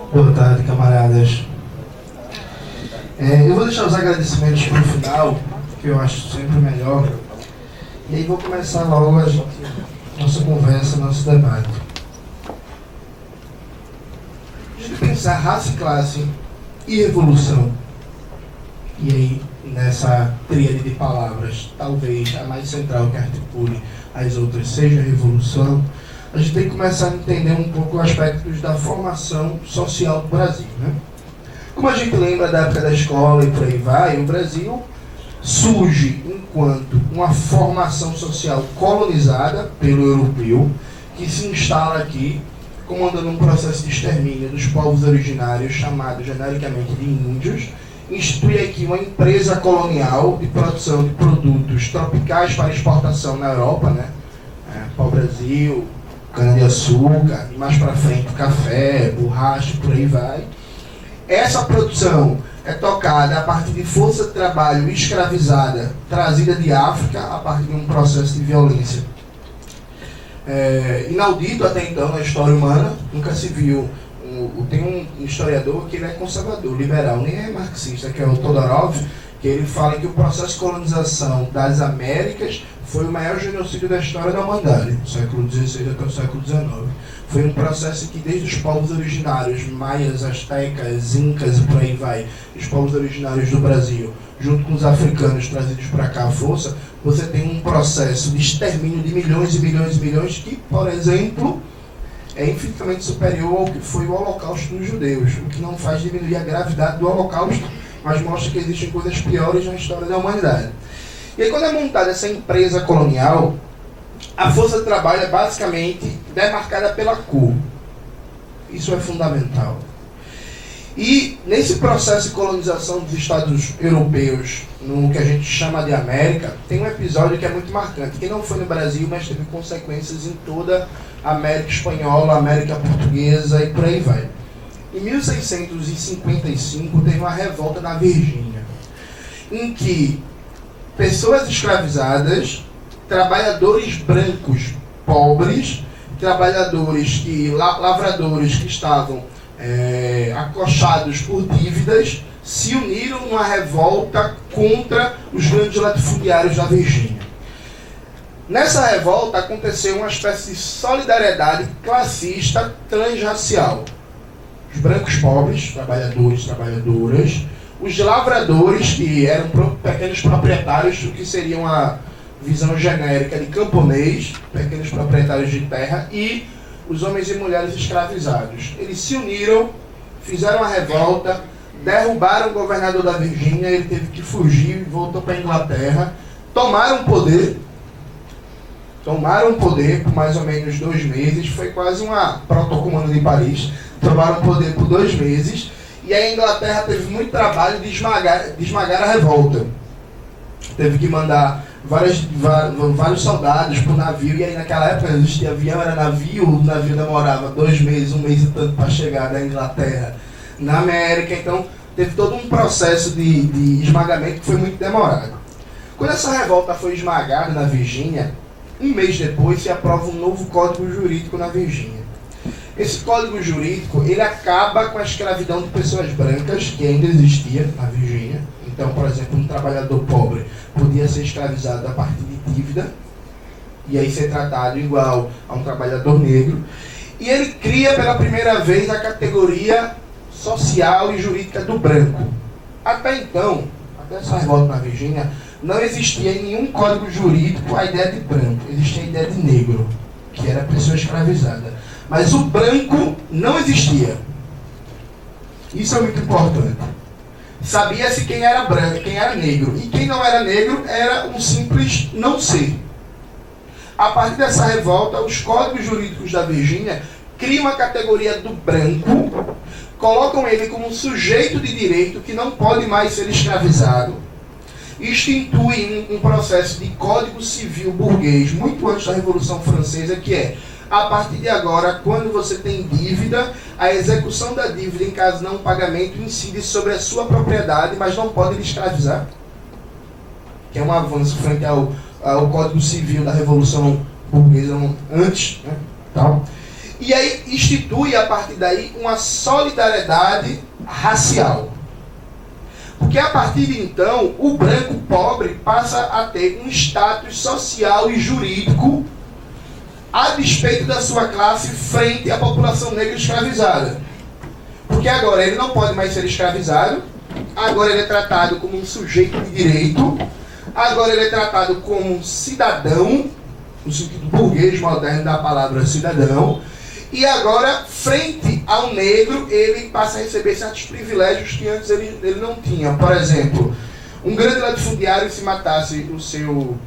Boa tarde, camaradas. Eu vou deixar os agradecimentos para o final, que eu acho sempre melhor. E aí vou começar logo nossa conversa, nosso debate. A gente pensar raça e classe e revolução. E aí, nessa tríade de palavras, talvez a mais central que articule as outras seja a revolução, a gente tem que começar a entender um pouco aspectos da formação social do Brasil, né? Como a gente lembra da época da escola e por aí vai, o Brasil surge enquanto uma formação social colonizada pelo europeu, que se instala aqui, comandando um processo de extermínio dos povos originários, chamados genericamente de índios, institui aqui uma empresa colonial de produção de produtos tropicais para exportação na Europa, né? Pau-brasil, cana-de-açúcar, e mais para frente café, borracha, por aí vai. Essa produção é tocada a partir de força de trabalho escravizada, trazida de África, a partir de um processo de violência inaudito até então na história humana. Nunca se viu. Tem um historiador que ele é conservador, liberal, nem é marxista, que é o Todorov, que ele fala que o processo de colonização das Américas foi o maior genocídio da história da humanidade, do século XVI até o século XIX. Foi um processo que desde os povos originários, maias, astecas, incas e por aí vai, os povos originários do Brasil, junto com os africanos trazidos para cá à força, você tem um processo de extermínio de milhões e milhões e milhões que, por exemplo, é infinitamente superior ao que foi o Holocausto dos judeus, o que não faz diminuir a gravidade do Holocausto, mas mostra que existem coisas piores na história da humanidade. E aí, quando é montada essa empresa colonial, a força de trabalho é basicamente demarcada pela cor. Isso é fundamental. E nesse processo de colonização dos Estados europeus, no que a gente chama de América, tem um episódio que é muito marcante, que não foi no Brasil, mas teve consequências em toda a América Espanhola, a América Portuguesa e por aí vai. Em 1655 teve uma revolta na Virgínia, em que pessoas escravizadas, trabalhadores brancos pobres, lavradores que estavam acochados por dívidas, se uniram numa revolta contra os grandes latifundiários da Virgínia. Nessa revolta aconteceu uma espécie de solidariedade classista transracial. Os brancos pobres, trabalhadores, trabalhadoras, os lavradores, que eram pequenos proprietários, o que seria uma visão genérica de camponês, pequenos proprietários de terra, e os homens e mulheres escravizados. Eles se uniram, fizeram a revolta, derrubaram o governador da Virgínia, ele teve que fugir e voltou para a Inglaterra, tomaram poder por mais ou menos 2 meses, foi quase uma proto-comuna de Paris, tomaram poder por 2 meses, e a Inglaterra teve muito trabalho de esmagar a revolta. Teve que mandar vários soldados para o navio, e aí naquela época não existia avião, era navio, o navio demorava 2 meses, 1 mês e tanto para chegar da Inglaterra na América, então teve todo um processo de esmagamento que foi muito demorado. Quando essa revolta foi esmagada na Virgínia, 1 mês depois se aprova um novo código jurídico na Virgínia. Esse código jurídico, ele acaba com a escravidão de pessoas brancas, que ainda existia na Virgínia. Então, por exemplo, um trabalhador pobre podia ser escravizado a partir de dívida, e aí ser tratado igual a um trabalhador negro. E ele cria pela primeira vez a categoria social e jurídica do branco. Até então, até essa revolta na Virgínia, não existia em nenhum código jurídico a ideia de branco, existia a ideia de negro, que era a pessoa escravizada. Mas o branco não existia. Isso é muito importante. Sabia-se quem era branco, quem era negro. E quem não era negro era um simples não ser. A partir dessa revolta, os códigos jurídicos da Virgínia criam a categoria do branco, colocam ele como um sujeito de direito que não pode mais ser escravizado, instituem um processo de código civil burguês, muito antes da Revolução Francesa, que é, a partir de agora, quando você tem dívida, a execução da dívida em caso de não pagamento incide sobre a sua propriedade, mas não pode lhe escravizar. Que é um avanço frente ao Código Civil da Revolução Burguesa antes, né? Tal. E aí institui, a partir daí, uma solidariedade racial. Porque a partir de então, o branco pobre passa a ter um status social e jurídico a despeito da sua classe frente à população negra escravizada. Porque agora ele não pode mais ser escravizado, agora ele é tratado como um sujeito de direito, agora ele é tratado como um cidadão, no sentido burguês moderno da palavra cidadão, e agora, frente ao negro, ele passa a receber certos privilégios que antes ele não tinha. Por exemplo, um grande latifundiário, se matasse o seu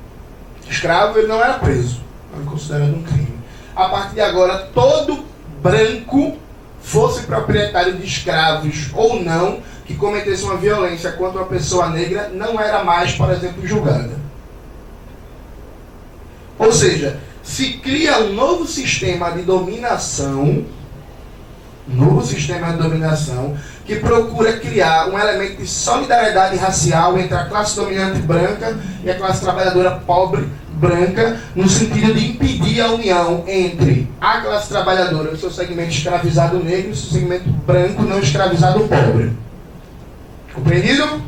escravo, ele não era preso. Era considerado um crime. A partir de agora, todo branco, fosse proprietário de escravos ou não, que cometesse uma violência contra uma pessoa negra, não era mais, por exemplo, julgada. Ou seja, se cria um novo sistema de dominação, que procura criar um elemento de solidariedade racial entre a classe dominante branca e a classe trabalhadora pobre branca, no sentido de impedir a união entre a classe trabalhadora, o seu segmento escravizado negro, e o seu segmento branco não escravizado pobre. Compreendido?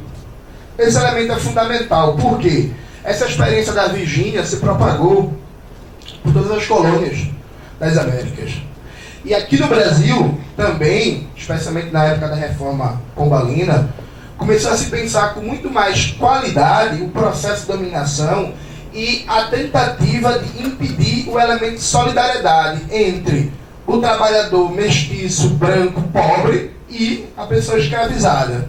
Esse elemento é fundamental. Por quê? Essa experiência da Virgínia se propagou por todas as colônias das Américas. E aqui no Brasil, também, especialmente na época da Reforma Pombalina, começou a se pensar com muito mais qualidade o processo de dominação e a tentativa de impedir o elemento de solidariedade entre o trabalhador mestiço, branco, pobre e a pessoa escravizada.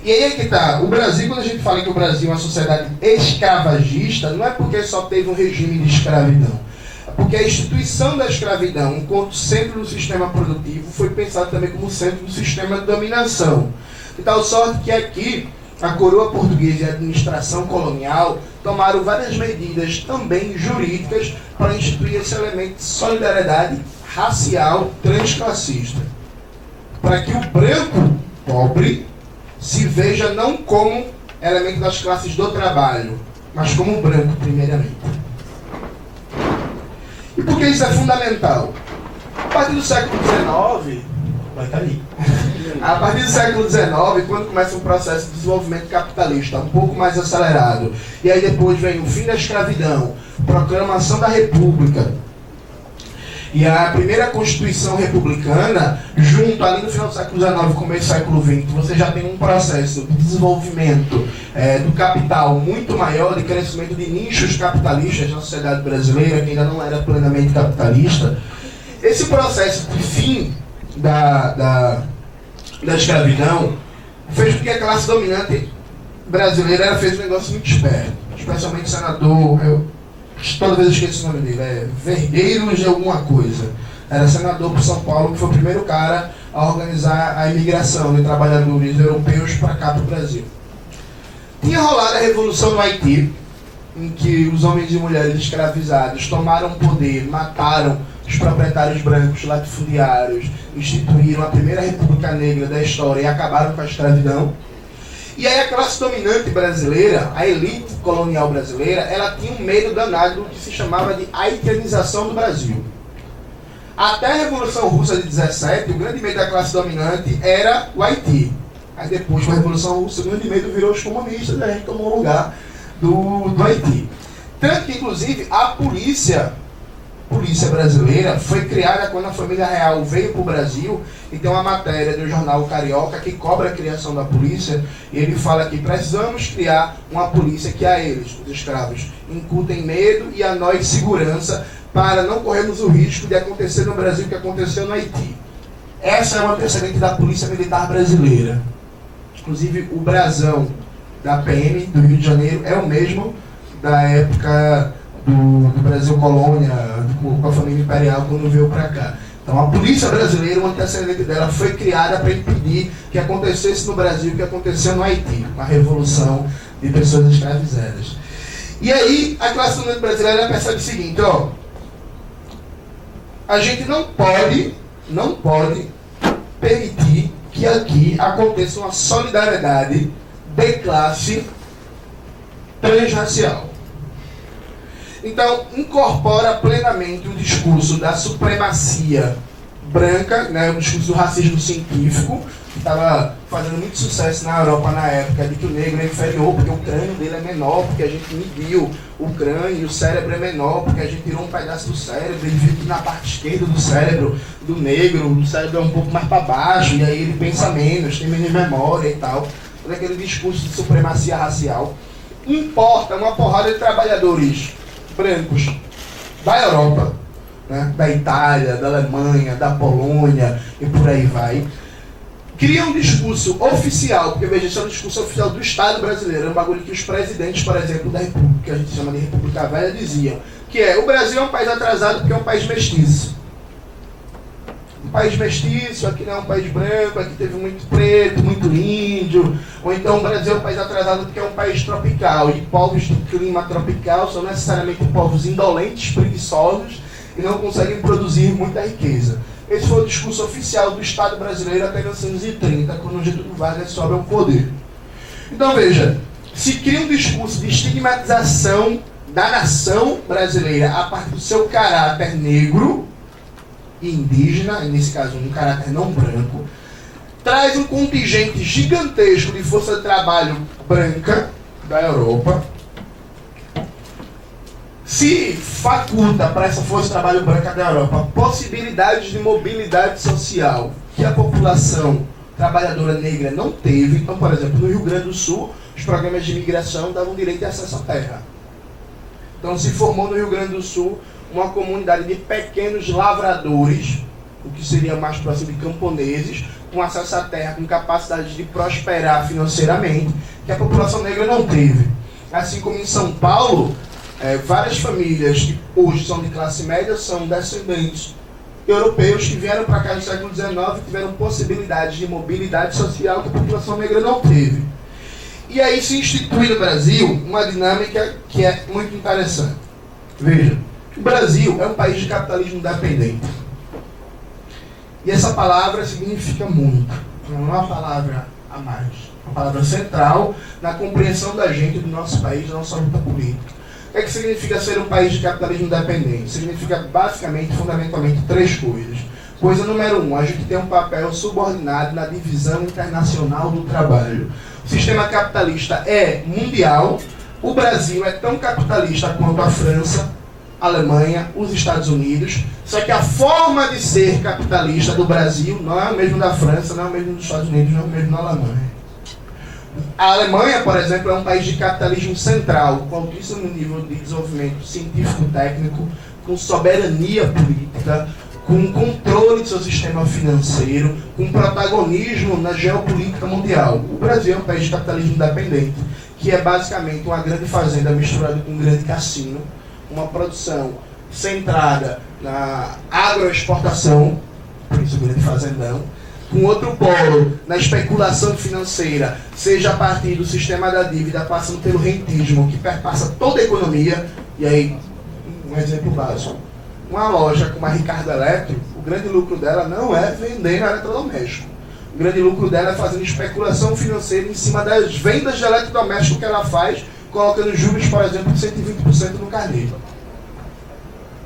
E aí é que está. O Brasil, quando a gente fala que o Brasil é uma sociedade escravagista, não é porque só teve um regime de escravidão. É porque a instituição da escravidão, enquanto centro do sistema produtivo, foi pensada também como centro do sistema de dominação. De tal sorte que aqui, a coroa portuguesa e a administração colonial tomaram várias medidas também jurídicas para instituir esse elemento de solidariedade racial transclassista. Para que o branco pobre se veja não como elemento das classes do trabalho, mas como branco, primeiramente. E por que isso é fundamental? A partir do século XIX, vai cair. A partir do século XIX, quando começa um processo de desenvolvimento capitalista um pouco mais acelerado, e aí depois vem o fim da escravidão, proclamação da República, e a primeira Constituição Republicana, junto ali no final do século XIX, começo do século XX, você já tem um processo de desenvolvimento do capital muito maior, de crescimento de nichos capitalistas na sociedade brasileira, que ainda não era plenamente capitalista. Esse processo de fim da escravidão fez com que a classe dominante brasileira fez um negócio muito esperto, especialmente o senador, toda vez eu esqueço o nome dele, Vergueiros de alguma coisa. Era senador por São Paulo, que foi o primeiro cara a organizar a imigração de trabalhadores europeus para cá, para o Brasil. Tinha rolado a Revolução no Haiti, em que os homens e mulheres escravizados tomaram poder, mataram os proprietários brancos, latifundiários, instituíram a primeira República Negra da história e acabaram com a escravidão. E aí a classe dominante brasileira, a elite colonial brasileira, ela tinha um medo danado do que se chamava de haitianização do Brasil. Até a Revolução Russa de 17, o grande medo da classe dominante era o Haiti. Aí depois, com a Revolução Russa, o grande medo virou os comunistas, e a gente tomou o lugar do Haiti. Tanto que, inclusive, a polícia brasileira foi criada quando a família real veio para o Brasil, e tem uma matéria do jornal Carioca que cobra a criação da polícia, e ele fala que precisamos criar uma polícia que a eles, os escravos, incutem medo e a nós segurança, para não corrermos o risco de acontecer no Brasil o que aconteceu no Haiti. Essa é uma antecedente da Polícia Militar Brasileira. Inclusive, o brasão da PM do Rio de Janeiro é o mesmo da época do Brasil Colônia, com a família imperial, quando veio para cá. Então a polícia brasileira, uma antecedente dela, foi criada para impedir que acontecesse no Brasil o que aconteceu no Haiti, uma revolução de pessoas escravizadas. E aí a classe dominante brasileira percebe o seguinte, a gente não pode permitir que aqui aconteça uma solidariedade de classe transracial. Então, incorpora plenamente o discurso da supremacia branca, né, o discurso do racismo científico, que estava fazendo muito sucesso na Europa na época, de que o negro é inferior porque o crânio dele é menor, porque a gente mediu o crânio, e o cérebro é menor, porque a gente tirou um pedaço do cérebro, ele viu que na parte esquerda do cérebro do negro, o cérebro é um pouco mais para baixo, e aí ele pensa menos, tem menos memória e tal. Todo aquele discurso de supremacia racial. Importa uma porrada de trabalhadores brancos da Europa, né, da Itália, da Alemanha, da Polônia e por aí vai. Cria um discurso oficial, porque veja, isso é um discurso oficial do Estado brasileiro, é um bagulho que os presidentes, por exemplo, da República, que a gente chama de República Velha, diziam, que é, o Brasil é um país atrasado porque é um país mestiço. Um país mestiço, aqui não é um país branco, aqui teve muito preto, muito índio, ou então o Brasil é um país atrasado porque é um país tropical, e povos do clima tropical são necessariamente povos indolentes, preguiçosos, e não conseguem produzir muita riqueza. Esse foi o discurso oficial do Estado brasileiro até 1930, quando Getúlio Vargas sobe ao poder. Então veja, se cria um discurso de estigmatização da nação brasileira a partir do seu caráter negro e indígena, nesse caso um caráter não branco, traz um contingente gigantesco de força de trabalho branca da Europa, se faculta para essa força de trabalho branca da Europa possibilidades de mobilidade social que a população trabalhadora negra não teve. Então, por exemplo, no Rio Grande do Sul, os programas de imigração davam direito de acesso à terra. Então, se formou no Rio Grande do Sul uma comunidade de pequenos lavradores, o que seria mais próximo de camponeses, com acesso à terra, com capacidade de prosperar financeiramente, que a população negra não teve. Assim como em São Paulo, várias famílias que hoje são de classe média são descendentes europeus que vieram para cá no século XIX e tiveram possibilidades de mobilidade social que a população negra não teve. E aí se institui no Brasil uma dinâmica que é muito interessante. Veja, o Brasil é um país de capitalismo dependente. E essa palavra significa muito. Não é uma palavra a mais. É uma palavra central na compreensão da gente, do nosso país, da nossa luta política. O que é que significa ser um país de capitalismo dependente? Significa basicamente, fundamentalmente, três coisas. Coisa número 1, a gente tem um papel subordinado na divisão internacional do trabalho. O sistema capitalista é mundial, o Brasil é tão capitalista quanto a França, a Alemanha, os Estados Unidos, só que a forma de ser capitalista do Brasil não é o mesmo da França, não é o mesmo dos Estados Unidos, não é o mesmo da Alemanha. A Alemanha, por exemplo, é um país de capitalismo central, com altíssimo nível de desenvolvimento científico-técnico, com soberania política, com controle do seu sistema financeiro, com protagonismo na geopolítica mundial. O Brasil é um país de capitalismo independente, que é basicamente uma grande fazenda misturada com um grande cassino, uma produção centrada na agroexportação, por isso grande fazendão, com outro polo na especulação financeira, seja a partir do sistema da dívida, passando pelo rentismo, que perpassa toda a economia. E aí, um exemplo básico. Uma loja como a Ricardo Eletro, o grande lucro dela não é vender eletrodoméstico. O grande lucro dela é fazendo especulação financeira em cima das vendas de eletrodoméstico que ela faz, colocando juros, por exemplo, de 120% no carnê.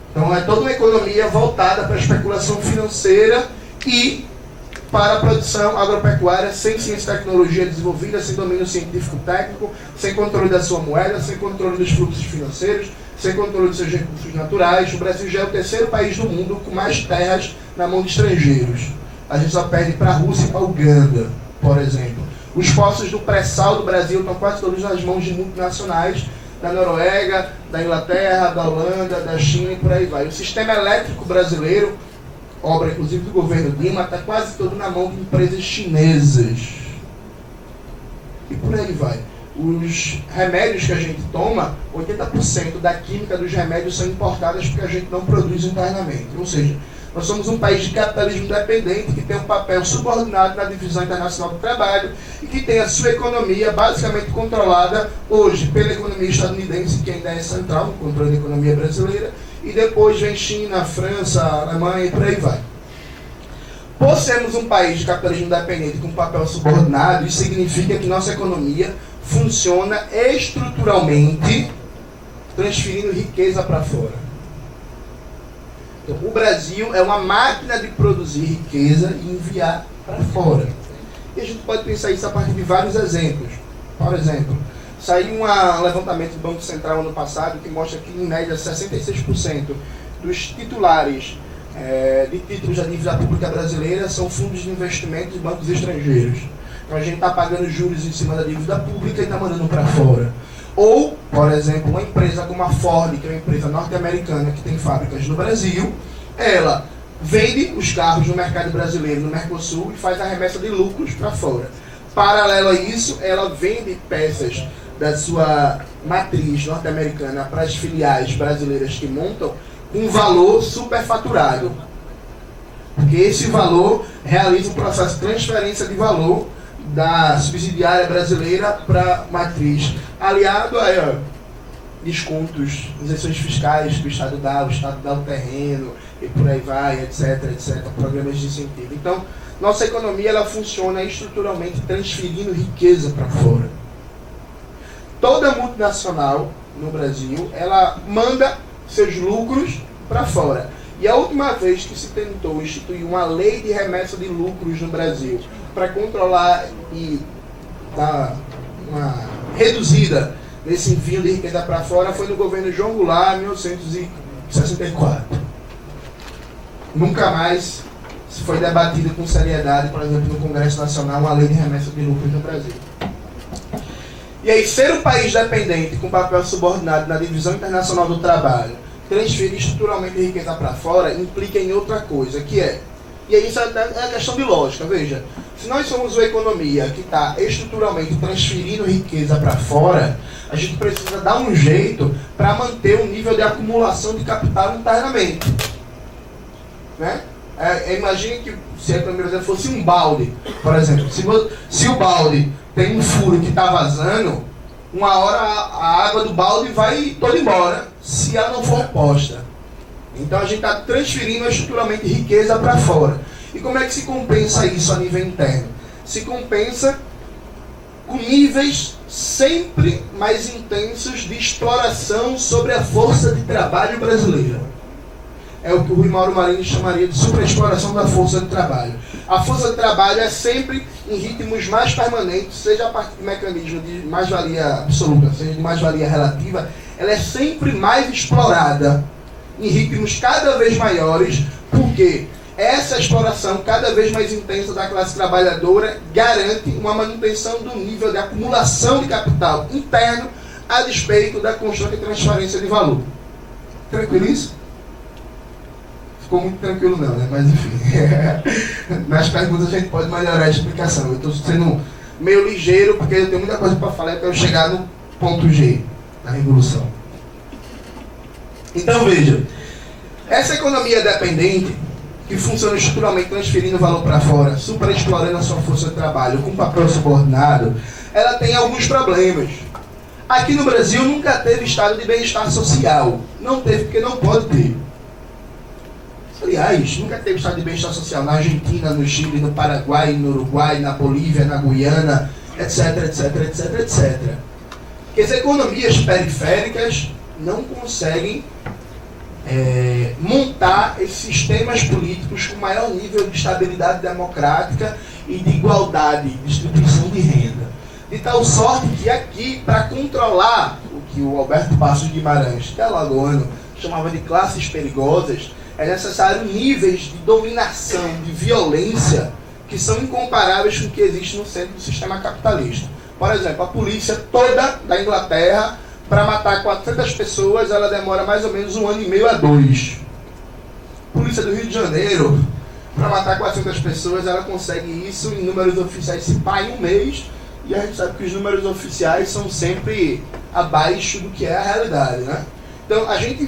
Então é toda uma economia voltada para a especulação financeira e para a produção agropecuária sem ciência e tecnologia desenvolvida, sem domínio científico-técnico, sem controle da sua moeda, sem controle dos fluxos financeiros, sem controle dos seus recursos naturais. O Brasil já é o terceiro país do mundo com mais terras na mão de estrangeiros. A gente só perde para a Rússia e para a Uganda, por exemplo. Os poços do pré-sal do Brasil estão quase todos nas mãos de multinacionais, da Noruega, da Inglaterra, da Holanda, da China e por aí vai. O sistema elétrico brasileiro, obra inclusive do governo Dilma, está quase todo na mão de empresas chinesas. E por aí vai. Os remédios que a gente toma, 80% da química dos remédios são importadas porque a gente não produz internamente. Ou seja, nós somos um país de capitalismo dependente que tem um papel subordinado na divisão internacional do trabalho e que tem a sua economia basicamente controlada hoje pela economia estadunidense, que ainda é central no controle da economia brasileira, e depois vem China, França, Alemanha e por aí vai. Por sermos um país de capitalismo dependente com papel subordinado, isso significa que nossa economia funciona estruturalmente transferindo riqueza para fora. Então, o Brasil é uma máquina de produzir riqueza e enviar para fora. E a gente pode pensar isso a partir de vários exemplos. Por exemplo, saiu um levantamento do Banco Central ano passado que mostra que, em média, 66% dos titulares de títulos da dívida pública brasileira são fundos de investimento de bancos estrangeiros. Então a gente está pagando juros em cima da dívida pública e está mandando para fora. Ou, por exemplo, uma empresa como a Ford, que é uma empresa norte-americana que tem fábricas no Brasil, ela vende os carros no mercado brasileiro, no Mercosul, e faz a remessa de lucros para fora. Paralelo a isso, ela vende peças da sua matriz norte-americana para as filiais brasileiras que montam com valor superfaturado. Porque esse valor realiza um processo de transferência de valor da subsidiária brasileira para a matriz, aliado a descontos, isenções fiscais que o Estado dá o terreno, e por aí vai, etc, etc, programas de incentivo. Então, nossa economia ela funciona estruturalmente transferindo riqueza para fora. Toda multinacional no Brasil, ela manda seus lucros para fora. E a última vez que se tentou instituir uma lei de remessa de lucros no Brasil para controlar e dar uma reduzida nesse envio de riqueza para fora foi no governo João Goulart, em 1964. Nunca mais se foi debatido com seriedade, por exemplo, no Congresso Nacional, uma lei de remessa de lucros no Brasil. E aí, ser um país dependente com papel subordinado na divisão internacional do trabalho, transferir estruturalmente riqueza para fora, implica em outra coisa, que é... E aí isso é a questão de lógica, veja. Se nós somos uma economia que está estruturalmente transferindo riqueza para fora, a gente precisa dar um jeito para manter o nível de acumulação de capital internamente. Né? Imagine que se a economia brasileira fosse um balde, por exemplo. Se o balde tem um furo que está vazando, uma hora a água do balde vai toda embora, se ela não for reposta. Então a gente está transferindo estruturalmente riqueza para fora. E como é que se compensa isso a nível interno? Se compensa com níveis sempre mais intensos de exploração sobre a força de trabalho brasileira. É o que o Rui Mauro Marini chamaria de superexploração da força de trabalho. A força de trabalho é sempre em ritmos mais permanentes, seja a partir de mecanismo de mais-valia absoluta, seja de mais-valia relativa, ela é sempre mais explorada em ritmos cada vez maiores, porque essa exploração cada vez mais intensa da classe trabalhadora garante uma manutenção do nível de acumulação de capital interno a despeito da constante transferência de valor. Tranquilo isso? Ficou muito tranquilo não, né? Mas enfim. Nas perguntas a gente pode melhorar a explicação. Eu estou sendo meio ligeiro porque eu tenho muita coisa para falar e quero chegar no ponto G da revolução. Então veja, essa economia dependente, que funciona estruturalmente transferindo valor para fora, superexplorando a sua força de trabalho com papel subordinado, ela tem alguns problemas. Aqui no Brasil nunca teve estado de bem-estar social. Não teve porque não pode ter. Aliás, nunca teve estado de bem-estar social na Argentina, no Chile, no Paraguai, no Uruguai, na Bolívia, na Guiana, etc, etc, etc, etc. Porque as economias periféricas não conseguem montar esses sistemas políticos com maior nível de estabilidade democrática e de igualdade, distribuição de renda. De tal sorte que aqui, para controlar o que o Alberto Passos Guimarães, que é alagoano, chamava de classes perigosas, é necessário níveis de dominação, de violência, que são incomparáveis com o que existe no centro do sistema capitalista. Por exemplo, a polícia toda da Inglaterra, para matar 400 pessoas, ela demora mais ou menos 1 ano e meio a 2. Polícia do Rio de Janeiro, para matar 400 pessoas, ela consegue isso em números oficiais se pá em 1 mês, e a gente sabe que os números oficiais são sempre abaixo do que é a realidade, né? Então, a gente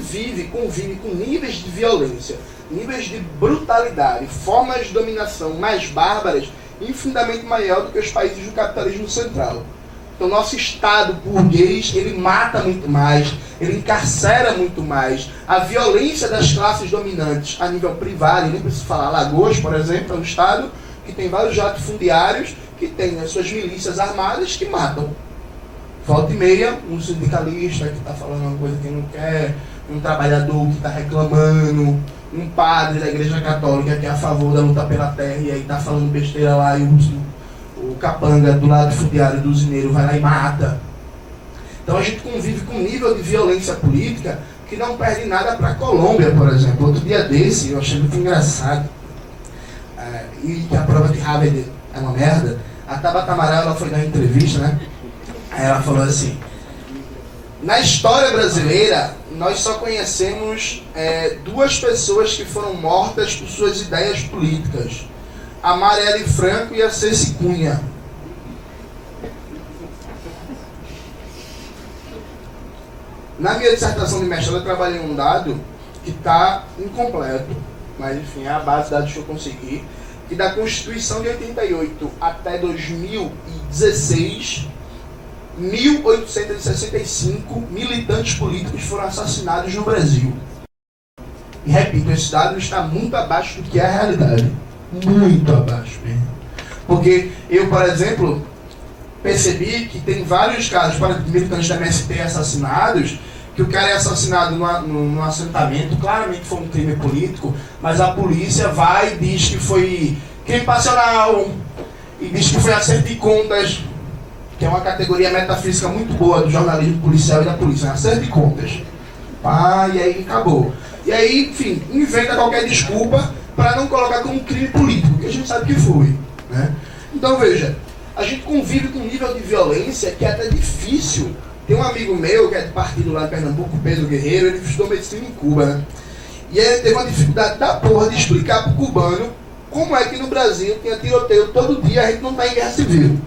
convive com níveis de violência, níveis de brutalidade, formas de dominação mais bárbaras, infinitamente maior do que os países do capitalismo central. Então, nosso Estado burguês, ele mata muito mais, ele encarcera muito mais. A violência das classes dominantes a nível privado, nem preciso falar, Alagoas, por exemplo, é um Estado que tem vários latifundiários, que tem as suas milícias armadas que matam. volta e meia, um sindicalista que está falando uma coisa que não quer, um trabalhador que está reclamando, um padre da igreja católica que é a favor da luta pela terra e aí está falando besteira lá e o capanga do lado fundiário do usineiro vai lá e mata. Então a gente convive com um nível de violência política que não perde nada para a Colômbia, por exemplo. Outro dia desse, eu achei muito engraçado, e que a prova de Harvard é uma merda, a Tabata Amaral, ela foi dar uma entrevista, né? Aí ela falou assim, na história brasileira, nós só conhecemos duas pessoas que foram mortas por suas ideias políticas, a Marielle Franco e a Ceci Cunha. Na minha dissertação de mestrado eu trabalhei em um dado que está incompleto, mas enfim, é a base de dados que eu consegui, que da Constituição de 88 até 2016, 1.865 militantes políticos foram assassinados no Brasil. E repito, esse dado está muito abaixo do que é a realidade. Muito abaixo mesmo. Porque eu, por exemplo, percebi que tem vários casos de militantes da MST assassinados, que o cara é assassinado num assentamento, claramente foi um crime político, mas a polícia vai e diz que foi crime passional, e diz que foi acerto de contas, que é uma categoria metafísica muito boa do jornalismo policial e da polícia, né? Acerto de contas. E aí acabou. E aí, enfim, inventa qualquer desculpa para não colocar como crime político, que a gente sabe que foi, né? Então veja, a gente convive com um nível de violência que é até difícil. Tem um amigo meu, que é de partido lá em Pernambuco, Pedro Guerreiro, ele estudou medicina em Cuba, né? E ele teve uma dificuldade da porra de explicar pro cubano como é que no Brasil tinha tiroteio todo dia, a gente não está em guerra civil.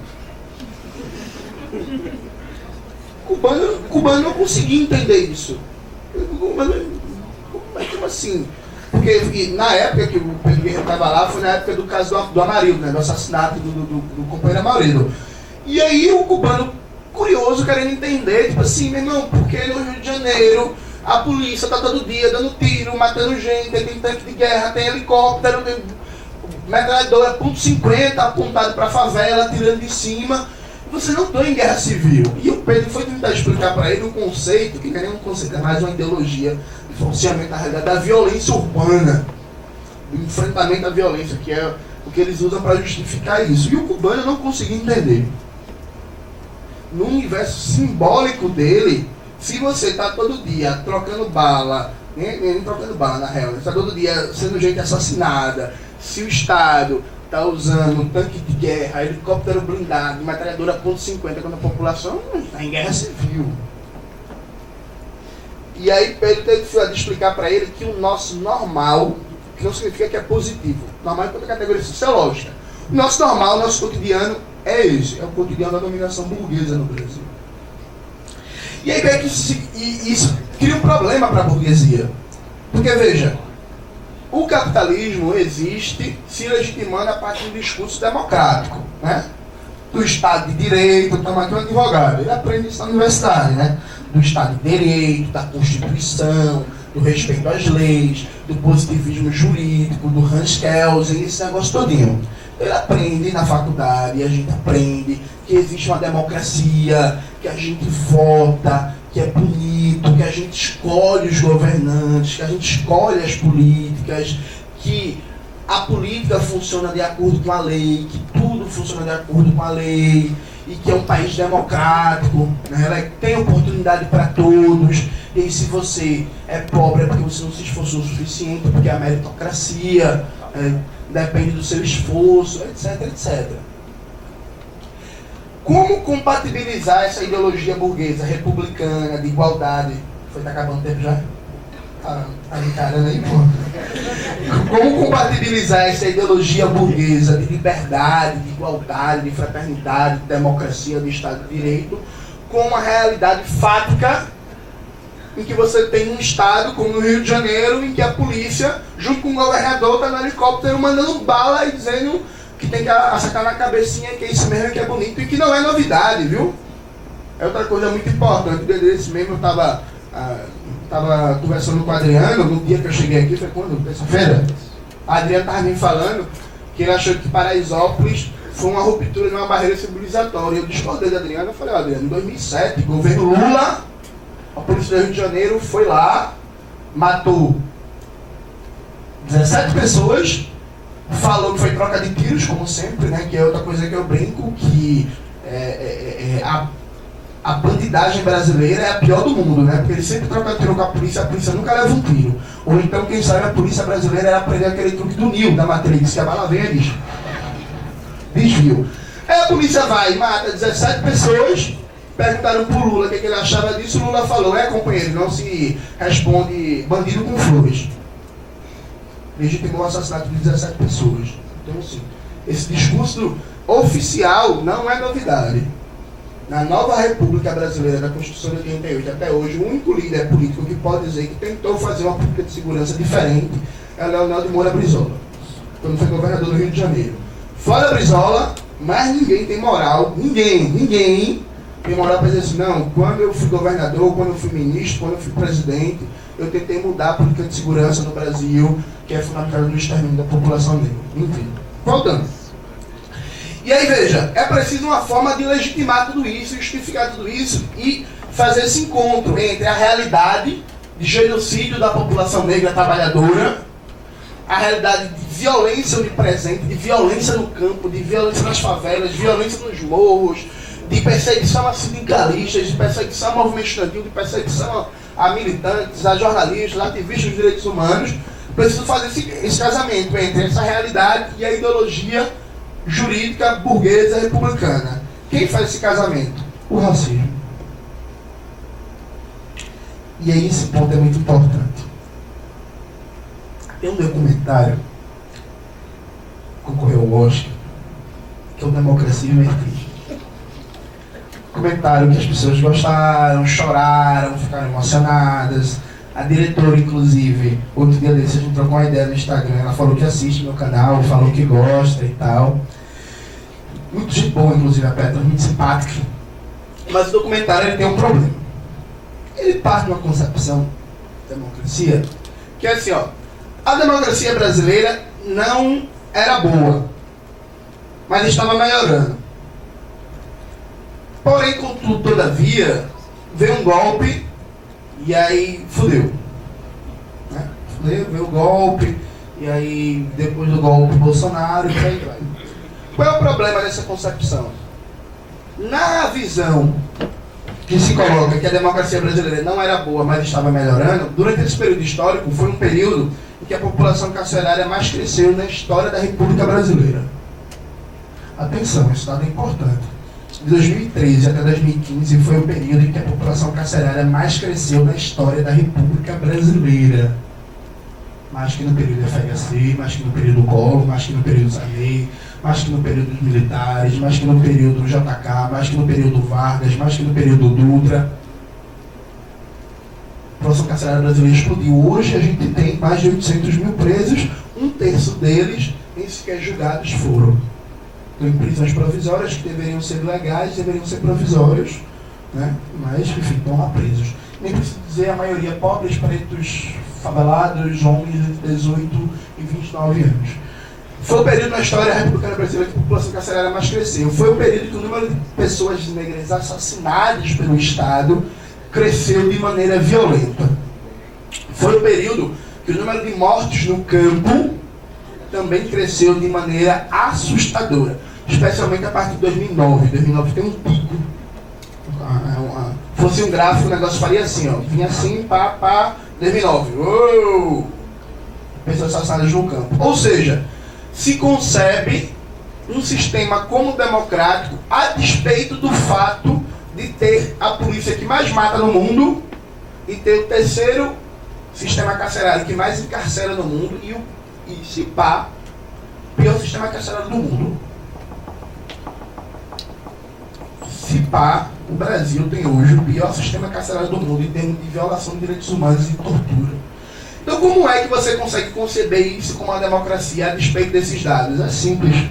Cubano não conseguia entender isso. Como assim? Porque na época que o Pedro Guerreiro estava lá, foi na época do caso do Amarildo, né? Do assassinato do companheiro Amarildo. E aí o cubano, curioso, querendo entender, tipo assim, meu irmão, porque no Rio de Janeiro a polícia tá todo dia dando tiro, matando gente, tem tanque de guerra, tem helicóptero, tem metralhadora .50 apontado pra favela, tirando de cima. Você não está em guerra civil. E o Pedro foi tentar explicar para ele um conceito, que não é nem um conceito, é mais uma ideologia de funcionamento, na realidade, da violência urbana, do enfrentamento à violência, que é o que eles usam para justificar isso. E o cubano não conseguia entender. No universo simbólico dele, se você está todo dia trocando bala, nem trocando bala na real, está todo dia sendo gente assassinada, se o Estado está usando um tanque de guerra, helicóptero blindado, metralhadora .50 quando a população está em guerra civil. E aí Pedro teve que explicar para ele que o nosso normal, que não significa que é positivo, normal é outra categoria sociológica. O nosso normal, o nosso cotidiano é esse, é o cotidiano da dominação burguesa no Brasil. E aí que isso cria um problema para a burguesia. Porque veja, o capitalismo existe se legitimando a partir de um discurso democrático, né? Do Estado de Direito, estamos aqui um advogado, ele aprende isso na universidade, né? Do Estado de Direito, da Constituição, do respeito às leis, do positivismo jurídico, do Hans Kelsen, esse negócio todinho. Ele aprende na faculdade, a gente aprende que existe uma democracia, que a gente vota, que é bonito, que a gente escolhe os governantes, que a gente escolhe as políticas, que a política funciona de acordo com a lei, que tudo funciona de acordo com a lei, e que é um país democrático, né? Ela tem oportunidade para todos, e se você é pobre é porque você não se esforçou o suficiente, porque a meritocracia depende do seu esforço, etc, etc. Como compatibilizar essa ideologia burguesa, republicana, de igualdade? Foi, tá acabando o tempo já? Tá encarando aí, pô. Como compatibilizar essa ideologia burguesa de liberdade, de igualdade, de fraternidade, de democracia, de Estado de Direito, com uma realidade fática em que você tem um Estado, como no Rio de Janeiro, em que a polícia, junto com o governador, está no helicóptero mandando bala e dizendo que tem que acertar na cabecinha, que é isso mesmo, que é bonito, e que não é novidade, viu? É outra coisa muito importante. Desse mesmo eu estava conversando com o Adriano, no dia que eu cheguei aqui, foi quando? Terça-feira? A Adriano estava me falando que ele achou que Paraisópolis foi uma ruptura de uma barreira civilizatória. Eu discordei da Adriana, eu falei, Adriana, em 2007, governo Lula, a polícia do Rio de Janeiro foi lá, matou 17 pessoas, falou que foi troca de tiros, como sempre, né, que é outra coisa que eu brinco, que a bandidagem brasileira é a pior do mundo, né? Porque ele sempre troca tiro com a polícia nunca leva um tiro. Ou então, quem sabe, a polícia brasileira era aprender aquele truque do Neo, da Matrix, que a bala vem e desvio. Aí a polícia vai e mata 17 pessoas, perguntaram pro Lula o que ele achava disso, o Lula falou, companheiro, não se responde bandido com flores. Legitimou o assassinato de 17 pessoas. Então, assim, esse discurso oficial não é novidade. Na nova República Brasileira, da Constituição de 88 até hoje, o único líder político que pode dizer que tentou fazer uma política de segurança diferente é Leonel de Moura Brizola, quando foi governador do Rio de Janeiro. Fora Brizola, mais ninguém tem moral, ninguém tem moral para dizer assim, não, quando eu fui governador, quando eu fui ministro, quando eu fui presidente, eu tentei mudar a política de segurança no Brasil, que é fundamental no extermínio da população negra. Enfim, voltando. E aí, veja, é preciso uma forma de legitimar tudo isso, justificar tudo isso e fazer esse encontro entre a realidade de genocídio da população negra trabalhadora, a realidade de violência onipresente, de violência no campo, de violência nas favelas, de violência nos morros, de perseguição a sindicalistas, de perseguição a movimento estudantil, de perseguição a militantes, a jornalistas, a ativistas dos direitos humanos. Preciso fazer esse casamento entre essa realidade e a ideologia jurídica burguesa republicana. Quem faz esse casamento? O racismo. E aí esse ponto é muito importante. Tem um documentário que concorreu ao Oscar, que é o Democracia em Vertigem. Documentário que as pessoas gostaram, choraram, ficaram emocionadas. A diretora, inclusive, outro dia desse, a gente trocou uma ideia no Instagram, ela falou que assiste meu canal, falou que gosta e tal. Muito gente boa, inclusive, a Petra, muito simpática. Mas o documentário ele tem um problema. Ele parte de uma concepção de democracia que é assim, a democracia brasileira não era boa, mas estava melhorando. Porém, contudo, todavia, veio um golpe e aí fudeu. Né? Veio o golpe, e aí depois do golpe Bolsonaro, e por aí vai. Qual é o problema dessa concepção? Na visão que se coloca que a democracia brasileira não era boa, mas estava melhorando, durante esse período histórico, foi um período em que a população carcerária mais cresceu na história da República Brasileira. Atenção, esse dado é importante. De 2013 até 2015 foi o período em que a população carcerária mais cresceu na história da República Brasileira. Mais que no período FHC, mais que no período Collor, mais que no período Sarney, mais que no período dos militares, mais que no período JK, mais que no período Vargas, mais que no período Dutra. A população carcerária brasileira explodiu. Hoje a gente tem mais de 800 mil presos, um terço deles nem sequer julgados foram. Em prisões provisórias que deveriam ser legais, deveriam ser provisórios, né? Mas, enfim, estão lá presos. Nem preciso dizer a maioria pobres, pretos, favelados, homens entre 18 e 29 anos. Foi o período na história republicana brasileira que a população carcerária mais cresceu. Foi o período que o número de pessoas negras assassinadas pelo Estado cresceu de maneira violenta. Foi o período que o número de mortes no campo também cresceu de maneira assustadora. Especialmente a partir de 2009. 2009 tem um pico. Fosse um gráfico, o negócio faria assim, vinha assim, 2009. Uou! Pessoas assassinadas no campo. Ou seja, se concebe um sistema como democrático a despeito do fato de ter a polícia que mais mata no mundo e ter o terceiro sistema carcerário que mais encarcera no mundo e se pá, pior sistema carcerário do mundo. Se pá, o Brasil tem hoje o pior sistema carcerário do mundo em termos de violação de direitos humanos e tortura. Então, como é que você consegue conceber isso como uma democracia a despeito desses dados? É simples.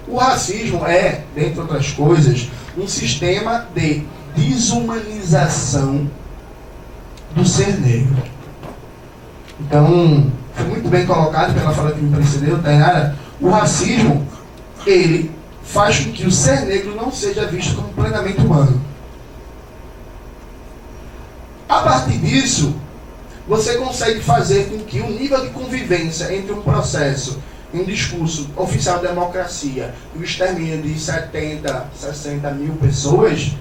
O racismo é, dentre outras coisas, um sistema de desumanização do ser negro. Então, foi muito bem colocado pela fala que me precedeu, Tainara. O racismo, ele faz com que o ser negro não seja visto como plenamente humano. A partir disso, você consegue fazer com que o nível de convivência entre um processo e um discurso oficial de democracia e o extermínio de 70, 60 mil pessoas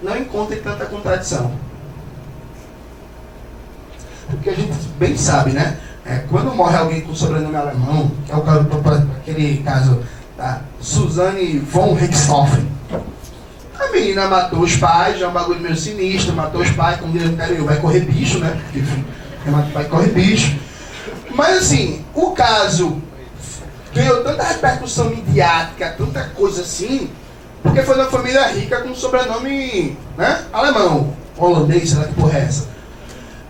não encontre tanta contradição. Porque a gente bem sabe, né? Quando morre alguém com sobrenome alemão, que é o caso, aquele caso da Suzanne von Richthofen. A menina matou os pais, já é um bagulho meio sinistro, matou os pais, como diz no interior, vai correr bicho, né? Porque, enfim, vai correr bicho. Mas assim, o caso ganhou tanta repercussão midiática, tanta coisa assim, porque foi uma família rica com sobrenome, né, alemão, holandês, sei lá que porra é essa.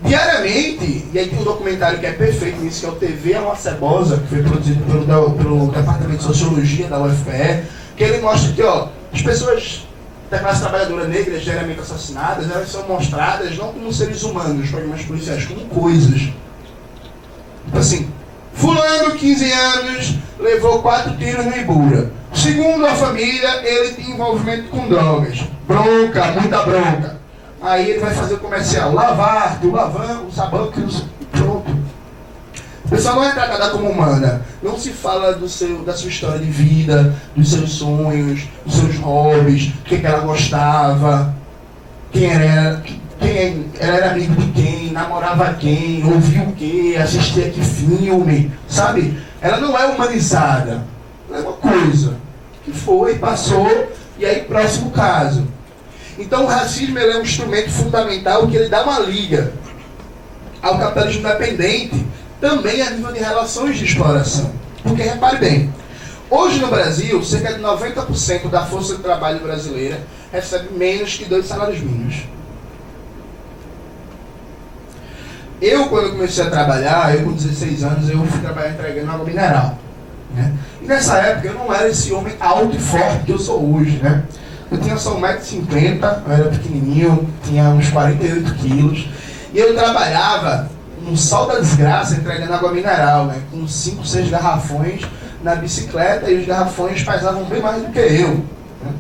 Diariamente, e aí tem um documentário que é perfeito nisso, que é o TV é uma Cebosa, que foi produzido pelo Departamento de Sociologia da UFPE, que ele mostra que, ó, as pessoas da classe trabalhadora negra, geralmente assassinadas, elas são mostradas não como seres humanos, nos programas policiais, como coisas. Então assim, fulano, 15 anos, levou 4 tiros no Ibura. Segundo a família, ele tinha envolvimento com drogas. Bronca, muita bronca. Aí ele vai fazer o comercial, lavar, do lavão, o sabão, que pronto. A pessoa não é tratada como humana. Não se fala da sua história de vida, dos seus sonhos, dos seus hobbies, o que ela gostava, quem ela era amigo de quem, namorava quem, ouvia o que, assistia que filme, sabe? Ela não é humanizada. Ela é uma coisa que foi, passou, e aí próximo caso. Então o racismo ele é um instrumento fundamental que ele dá uma liga ao capitalismo dependente, também a nível de relações de exploração. Porque repare bem, hoje no Brasil, cerca de 90% da força de trabalho brasileira recebe menos que 2 salários mínimos. Eu, quando comecei a trabalhar, com 16 anos, eu fui trabalhar entregando água mineral, né? E nessa época eu não era esse homem alto e forte que eu sou hoje, né? Eu tinha só 1,50 m, eu era pequenininho, tinha uns 48 quilos. E eu trabalhava no sol da desgraça, entregando água mineral, né? Com 5, 6 garrafões na bicicleta, e os garrafões pesavam bem mais do que eu, né?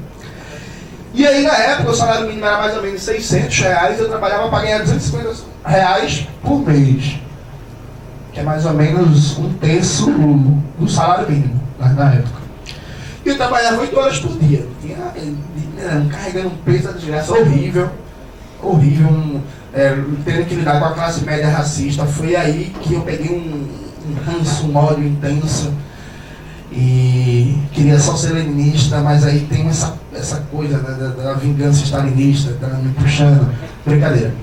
E aí, na época, o salário mínimo era mais ou menos R$600, eu trabalhava para ganhar R$250 por mês. Que é mais ou menos 1/3 do salário mínimo, na época. E eu trabalhava 8 horas por dia. Carregando um peso da desgraça horrível. Tendo que lidar com a classe média racista. Foi aí que eu peguei um ranço, um ódio intenso. E queria só ser leninista, mas aí tem essa coisa da vingança stalinista, tá me puxando. Brincadeira.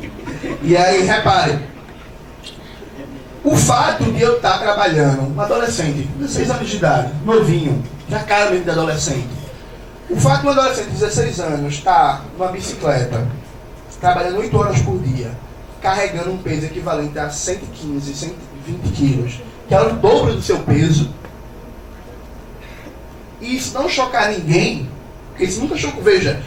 E aí, repare, o fato de eu estar trabalhando, um adolescente, 16 anos de idade, novinho, já cara mesmo de adolescente. O fato de um adolescente de 16 anos estar numa bicicleta, trabalhando 8 horas por dia, carregando um peso equivalente a 115, 120 quilos, que é o dobro do seu peso, e isso não chocar ninguém, porque isso nunca chocou, veja,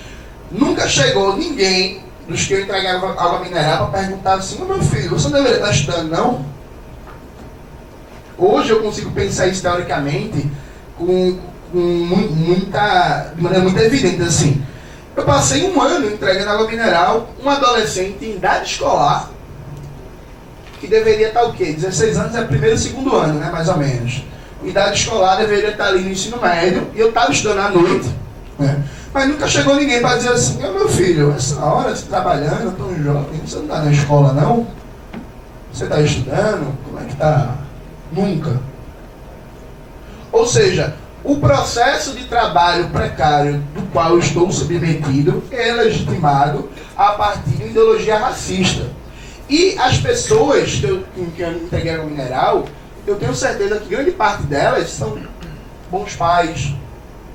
nunca chegou ninguém dos que eu entregava água mineral para perguntar assim: meu filho, você não deveria estar estudando, não? Hoje eu consigo pensar isso teoricamente de maneira muito evidente, assim. Eu passei 1 ano entregando água mineral, um adolescente em idade escolar, que deveria estar o quê? 16 anos é primeiro e segundo ano, né, mais ou menos. Idade escolar deveria estar ali no ensino médio, e eu estava estudando à noite, né? Mas nunca chegou ninguém para dizer assim: meu filho, essa hora você trabalhando, tão jovem, você não está na escola não? Você está estudando? Como é que está? Nunca. Ou seja, o processo de trabalho precário do qual eu estou submetido é legitimado a partir de ideologia racista. E as pessoas que eu entreguei água mineral, eu tenho certeza que grande parte delas são bons pais,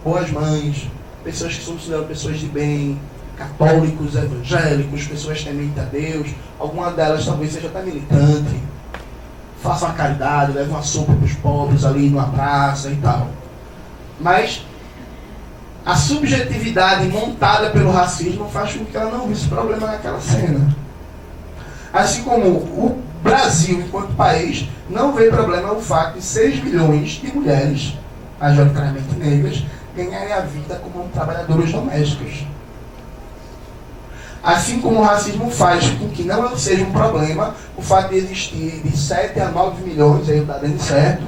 boas mães, pessoas que são consideradas pessoas de bem, católicos, evangélicos, pessoas tementes a Deus. Alguma delas talvez seja até militante, faça uma caridade, leve uma sopa para os pobres ali numa praça e tal. Mas a subjetividade montada pelo racismo faz com que ela não visse problema naquela cena. Assim como o Brasil, enquanto país, não vê problema o fato de 6 milhões de mulheres, majoritariamente negras, ganharem a vida como trabalhadores domésticos. Assim como o racismo faz com que não seja um problema o fato de existir de 7 a 9 milhões, aí está dando certo,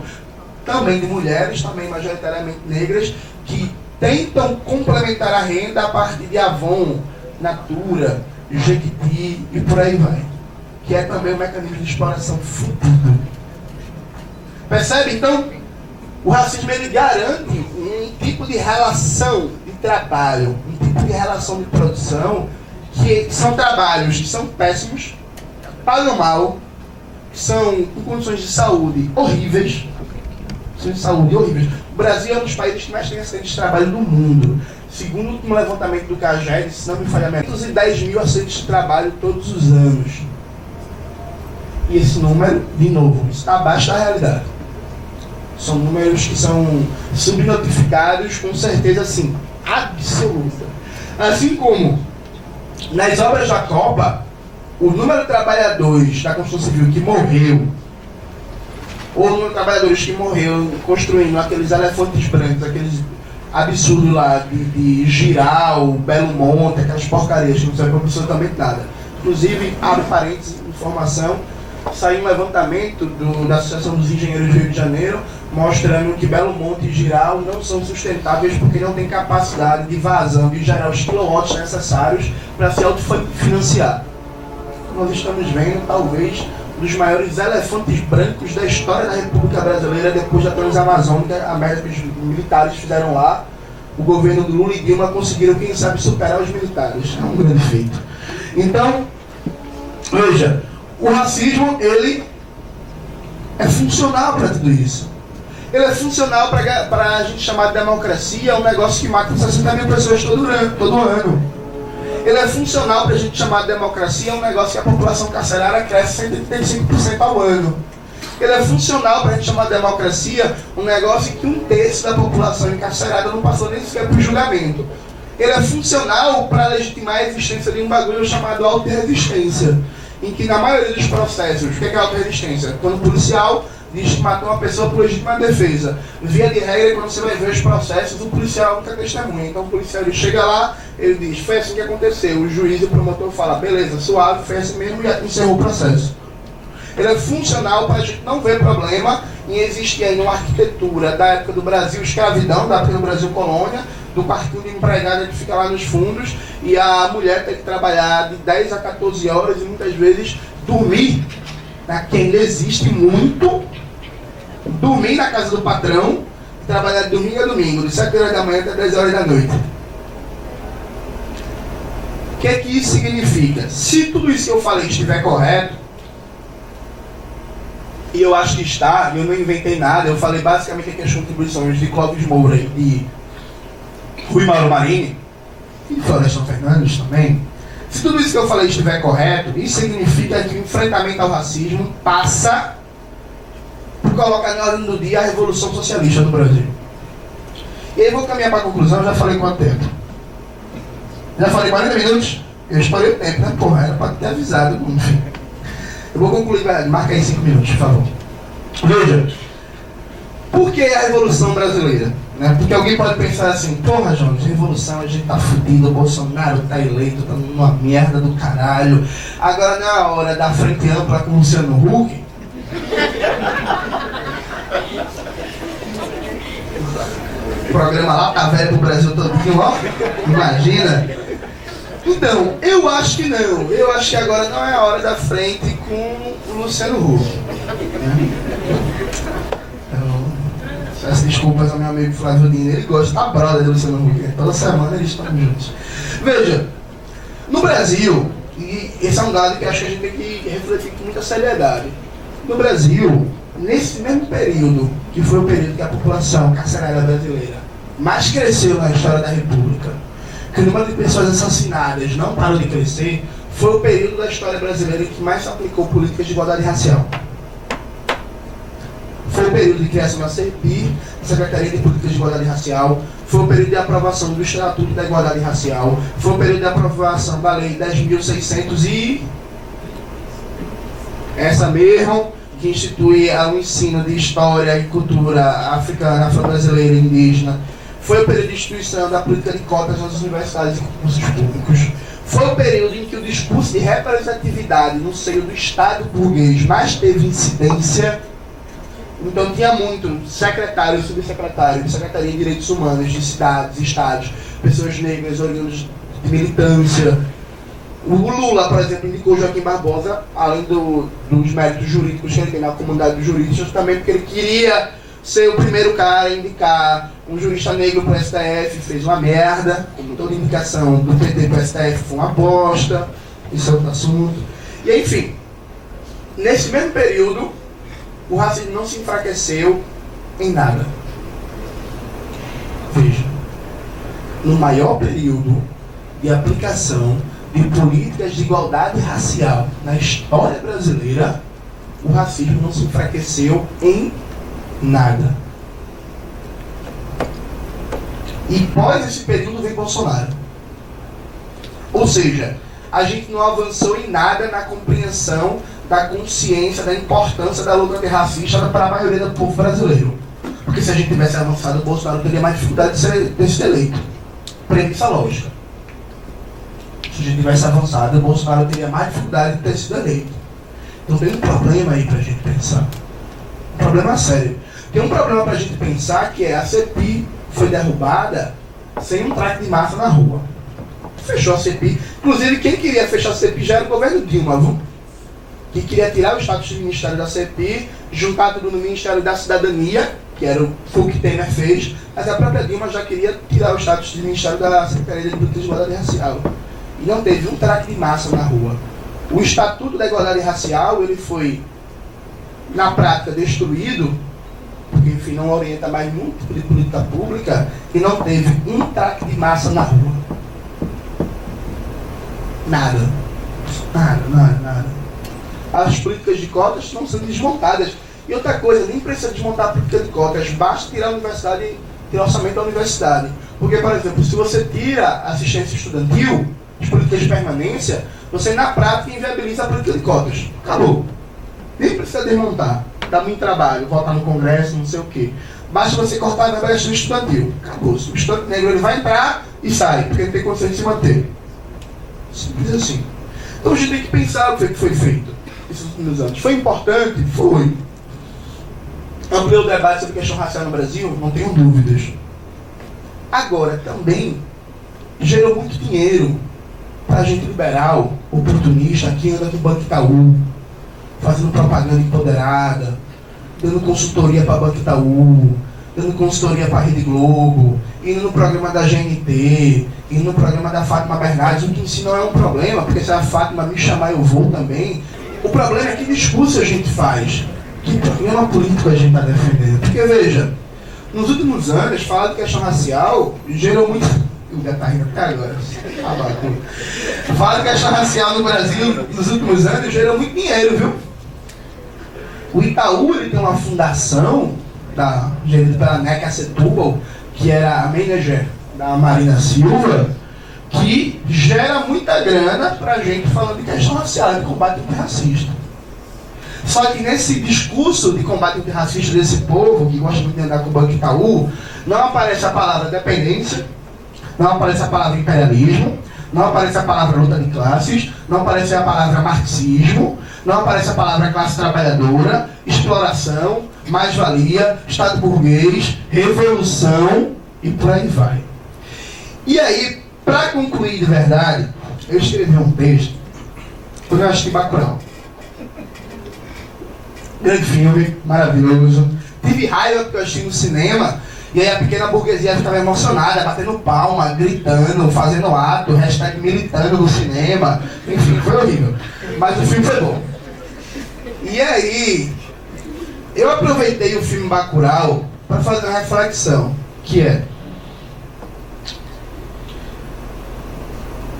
também de mulheres, também majoritariamente negras, que tentam complementar a renda a partir de Avon, Natura, Jequiti e por aí vai. Que é também um mecanismo de exploração fudido. Percebe? Então, o racismo ele garante um tipo de relação de trabalho, um tipo de relação de produção, que são trabalhos que são péssimos, pagam mal, que são com condições de saúde horríveis. O Brasil é um dos países que mais tem acidentes de trabalho do mundo. Segundo o último levantamento do CAGED, se não me falha a memória, 510 mil acidentes de trabalho todos os anos. E esse número, de novo, está abaixo da realidade. São números que são subnotificados com certeza, assim, absoluta. Assim como nas obras da Copa, o número de trabalhadores da construção civil que morreu, ou o número de trabalhadores que morreu construindo aqueles elefantes brancos, aqueles absurdos lá de Giral, Belo Monte, aquelas porcarias que não servem para absolutamente nada. Inclusive, abre parênteses, informação, saiu um levantamento da Associação dos Engenheiros do Rio de Janeiro, mostrando que Belo Monte e Giral não são sustentáveis porque não tem capacidade de vazão, de gerar os quilowatts necessários para se autofinanciar. Nós estamos vendo, talvez, um dos maiores elefantes brancos da história da República Brasileira, depois da Transamazônica, a merda que os militares fizeram lá. O governo do Lula e Dilma conseguiram, quem sabe, superar os militares. É um grande feito. Então, veja, o racismo, ele é funcional para tudo isso. Ele é funcional para a gente chamar de democracia, um negócio que mata 60 mil pessoas todo ano. Ele é funcional para a gente chamar de democracia, um negócio que a população carcerária cresce 135% ao ano. Ele é funcional para a gente chamar de democracia, um negócio em que 1/3 da população encarcerada não passou nem sequer por julgamento. Ele é funcional para legitimar a existência de um bagulho chamado autorresistência, em que na maioria dos processos, o que é autorresistência? Quando o policial diz que matou uma pessoa por legítima defesa. Via de regra, quando você vai ver os processos, o policial nunca testemunha. Então o policial ele chega lá, ele diz, foi assim que aconteceu. O juiz e o promotor falam, beleza, suave, foi assim mesmo e encerrou o processo. Ele é funcional para a gente não ver problema em existir aí uma arquitetura da época do Brasil escravidão, da época do Brasil colônia, do quartinho de empregada que fica lá nos fundos, e a mulher tem que trabalhar de 10 a 14 horas e muitas vezes dormir, né, que ainda existe muito, dormir na casa do patrão, e trabalhar de domingo a domingo, de 7 horas da manhã até 10 horas da noite. O que é que isso significa? Se tudo isso que eu falei estiver correto, e eu acho que está, eu não inventei nada, eu falei basicamente aqui as contribuições de Clóvis Moura e de Rui Mauro Marini, e de Florestan Fernandes também. Se tudo isso que eu falei estiver correto, isso significa que o enfrentamento ao racismo passa por colocar na ordem do dia a Revolução Socialista do Brasil. E aí vou caminhar para a conclusão, já falei quanto tempo? Já falei 40 minutos? Eu estourei o tempo, né? Porra, era para ter avisado, enfim. Eu vou concluir, marca aí 5 minutos, por favor. Veja, por que a Revolução Brasileira? Né? Porque alguém pode pensar assim, porra, Jones, revolução, a gente tá fudido, o Bolsonaro tá eleito, tá numa merda do caralho. Agora não é a hora da frente ampla com o Luciano Huck? O programa lá tá velho pro Brasil todinho, ó. Imagina. Então, eu acho que não. Eu acho que agora não é a hora da frente com o Luciano Huck. Peço desculpas ao meu amigo Flávio Dino, ele gosta da brother do Luciano Huck. Toda semana eles estão juntos. Veja, no Brasil, e esse é um dado que acho que a gente tem que refletir com muita seriedade. No Brasil, nesse mesmo período, que foi o período que a população carcerária brasileira mais cresceu na história da República, que o número de pessoas assassinadas não parou de crescer, foi o período da história brasileira em que mais se aplicou políticas de igualdade racial. Foi o período de criação da CEPIR, Secretaria de Políticas de Igualdade Racial, foi o período de aprovação do Estatuto da Igualdade Racial, foi o período de aprovação da Lei 10.600 e essa mesmo, que institui o ensino de história e cultura africana, afro-brasileira e indígena. Foi o período de instituição da política de cotas nas universidades e concursos públicos. Foi o período em que o discurso de representatividade no seio do Estado burguês mais teve incidência. Então tinha muito secretário, subsecretário de Secretaria de Direitos Humanos de cidades, estados, pessoas negras, oriundas de militância. O Lula, por exemplo, indicou Joaquim Barbosa, além dos méritos jurídicos que ele tem na comunidade dos juristas, também porque ele queria ser o primeiro cara a indicar um jurista negro para o STF, fez uma merda, como toda indicação do PT para o STF foi uma bosta, isso é outro assunto. E enfim, nesse mesmo período, o racismo não se enfraqueceu em nada. Veja, no maior período de aplicação de políticas de igualdade racial na história brasileira, o racismo não se enfraqueceu em nada. E pós esse período vem Bolsonaro. Ou seja, a gente não avançou em nada na compreensão da consciência, da importância da luta antirracista para a maioria do povo brasileiro. Porque se a gente tivesse avançado, o Bolsonaro teria mais dificuldade de ser eleito. Premissa lógica. Se a gente tivesse avançado, o Bolsonaro teria mais dificuldade de ter sido eleito. Então tem um problema aí para a gente pensar. Um problema sério. Tem um problema para a gente pensar que é a CPI foi derrubada sem um traque de massa na rua. Fechou a CPI. Inclusive, quem queria fechar a CPI já era o governo Dilma, viu? Que queria tirar o status de Ministério da CPI, juntar tudo no Ministério da Cidadania, que era o que Temer fez, mas a própria Dilma já queria tirar o status de Ministério da Secretaria de Política de Igualdade Racial. E não teve um traque de massa na rua. O Estatuto da Igualdade Racial, ele foi, na prática, destruído, porque, enfim, não orienta mais muito de política pública, e não teve um traque de massa na rua. Nada. Nada. As políticas de cotas estão sendo desmontadas. E outra coisa, nem precisa desmontar a política de cotas, basta tirar a universidade, tirar o orçamento da universidade. Porque, por exemplo, se você tira a assistência estudantil, as políticas de permanência, você na prática inviabiliza a política de cotas. Acabou. Nem precisa desmontar. Dá muito trabalho, votar no Congresso, não sei o quê. Basta você cortar a verba estudantil. Acabou. O estudante negro ele vai entrar e sai, porque ele tem condições de se manter. Simples assim. Então a gente tem que pensar o que foi feito nesses últimos anos. Foi importante? Foi. Ampliou o debate sobre a questão racial no Brasil? Não tenho dúvidas. Agora, também gerou muito dinheiro para gente liberal, oportunista, que anda com o Banco Itaú, fazendo propaganda empoderada, dando consultoria para Banco Itaú, dando consultoria para a Rede Globo, indo no programa da GNT, indo no programa da Fátima Bernardes, o que em si não é um problema, porque se a Fátima me chamar eu vou também. O problema é que discurso a gente faz, que programa político a gente está defendendo. Porque veja, nos últimos anos, falar de questão racial gerou muito... Já está rindo até agora. Falar de questão racial no Brasil, nos últimos anos, gerou muito dinheiro, viu? O Itaú ele tem uma fundação gerida pela Neca Setúbal, que era a manager da Marina Silva, que gera muita grana pra gente falando de questão racial, de combate antirracista. Só que nesse discurso de combate antirracista desse povo, que gosta muito de andar com o Banco Itaú, não aparece a palavra dependência, não aparece a palavra imperialismo, não aparece a palavra luta de classes, não aparece a palavra marxismo, não aparece a palavra classe trabalhadora, exploração, mais-valia, Estado burguês, revolução e por aí vai. E aí, para concluir de verdade, eu escrevi um texto, porque eu assisti Bacurau. Grande filme, maravilhoso. Tive raiva porque eu assisti no cinema, e aí a pequena burguesia ficava emocionada, batendo palma, gritando, fazendo ato, hashtag militando no cinema. Enfim, foi horrível. Mas o filme foi bom. E aí, eu aproveitei o filme Bacurau para fazer uma reflexão, que é: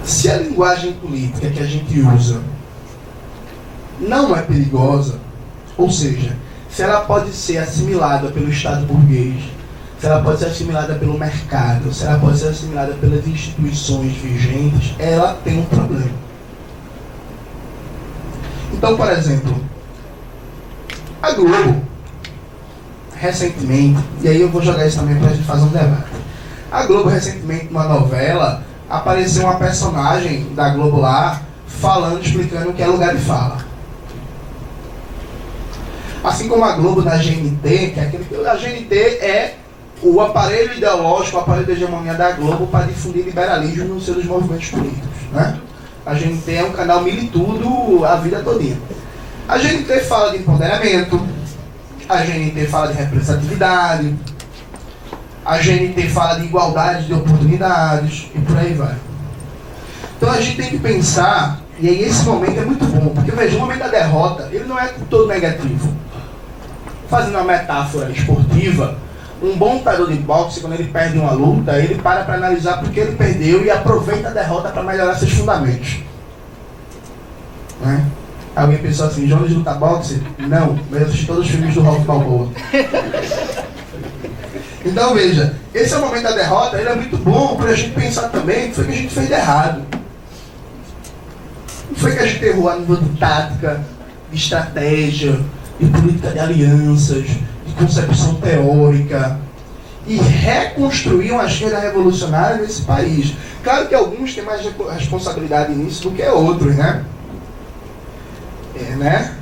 se a linguagem política que a gente usa não é perigosa, ou seja, se ela pode ser assimilada pelo Estado burguês, se ela pode ser assimilada pelo mercado, se ela pode ser assimilada pelas instituições vigentes, ela tem um problema. Então, por exemplo, a Globo, recentemente, e aí eu vou jogar isso também para a gente fazer um debate. A Globo, recentemente, numa novela, apareceu uma personagem da Globo lá, falando, explicando o que é lugar de fala. Assim como a Globo na GNT, que é aquele, a GNT é o aparelho ideológico, o aparelho de hegemonia da Globo para difundir liberalismo nos seus movimentos políticos, né? A GNT é um canal militudo a vida todinha. A GNT fala de empoderamento, a GNT fala de representatividade, a GNT fala de igualdade de oportunidades e por aí vai. Então a gente tem que pensar, e aí esse momento é muito bom, porque veja, o momento da derrota, ele não é todo negativo. Fazendo uma metáfora esportiva, um bom lutador de boxe, quando ele perde uma luta, ele para analisar por que ele perdeu e aproveita a derrota para melhorar seus fundamentos. Né? Alguém pensou assim, Jones luta boxe? Não, mas eu assisti todos os filmes do Rock Balboa. Então veja, esse é o momento da derrota, ele é muito bom para a gente pensar também o que foi que a gente fez de errado. O que foi que a gente errou a nível de tática, de estratégia, de política de alianças, de concepção teórica, e reconstruir uma agenda revolucionária nesse país. Claro que alguns têm mais responsabilidade nisso do que outros, né? Né?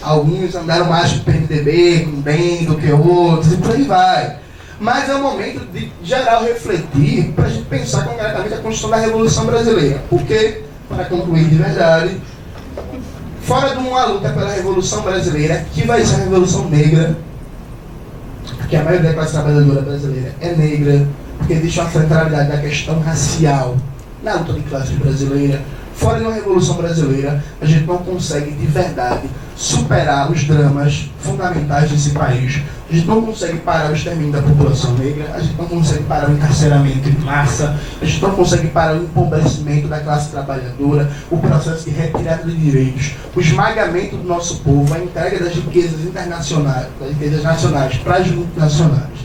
Alguns andaram mais com o PMDB, com o DEM do que outros, e por aí vai. Mas é o momento de geral refletir para a gente pensar concretamente a construção da Revolução Brasileira. Porque, para concluir de verdade, fora de uma luta pela Revolução Brasileira, que vai ser a Revolução Negra, porque a maioria da classe trabalhadora brasileira é negra, porque existe uma centralidade da questão racial na luta de classe brasileira. Fora de uma Revolução Brasileira, a gente não consegue de verdade superar os dramas fundamentais desse país. A gente não consegue parar o extermínio da população negra, a gente não consegue parar o encarceramento em massa, a gente não consegue parar o empobrecimento da classe trabalhadora, o processo de retirada de direitos, o esmagamento do nosso povo, a entrega das riquezas internacionais, das riquezas nacionais para as multinacionais.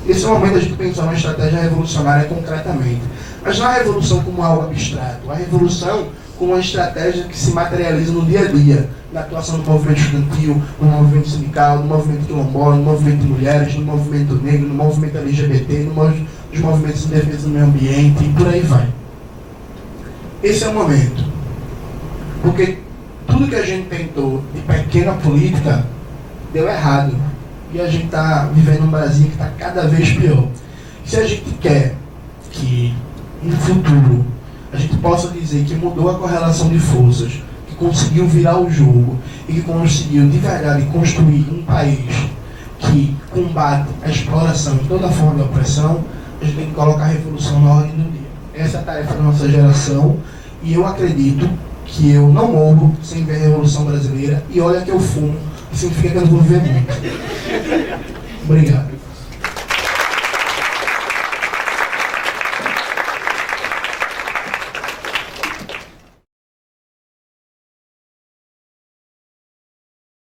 Esse é o momento da gente pensar numa estratégia revolucionária concretamente. Mas não a revolução como algo abstrato, a revolução como uma estratégia que se materializa no dia a dia, na atuação do movimento estudantil, no movimento sindical, no movimento quilombola, no movimento de mulheres, no movimento negro, no movimento LGBT, nos movimentos de defesa do meio ambiente e por aí vai. Esse é o momento. Porque tudo que a gente tentou de pequena política deu errado. E a gente está vivendo um Brasil que está cada vez pior. Se a gente quer que no futuro a gente possa dizer que mudou a correlação de forças, que conseguiu virar o jogo e que conseguiu de verdade construir um país que combate a exploração e toda forma de opressão, a gente tem que colocar a revolução na ordem do dia. Essa é a tarefa da nossa geração e eu acredito que eu não morro sem ver a Revolução Brasileira e olha que eu fumo, significa que eu não vou viver muito. Obrigado.